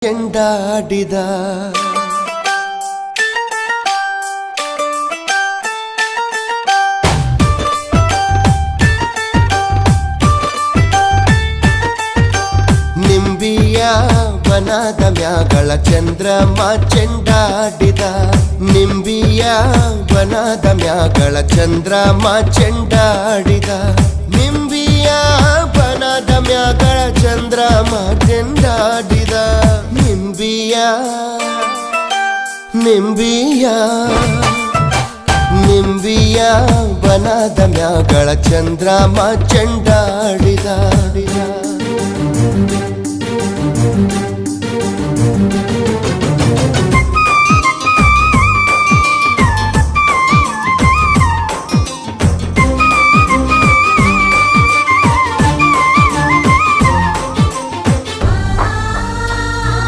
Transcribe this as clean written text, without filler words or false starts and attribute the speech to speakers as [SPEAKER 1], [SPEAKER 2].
[SPEAKER 1] ಚೆಂಡಾಡಿದ ನಿಂಬಿಯ ವನದ ಮ್ಯಾಗಳ ಚಂದ್ರಮ ಚೆಂಡಾಡಿದ ನಿಂಬಿಯ ವನದ ಮ್ಯಾಗಳ ಚಂದ್ರಮ ಚೆಂಡಾಡಿದ ನಿಂಬಿಯ ವನದ ಮ್ಯಾಗಳ ಚಂದ್ರಮ ಚೆಂಡಾಡಿದ ನಿಂಬಿಯ ನಿಂಬಿಯ ನಿಂಬಿಯ ವನದ ಮ್ಯಾಗಳ ಚಂದ್ರಮ ಚೆಂಡಾಡಿದ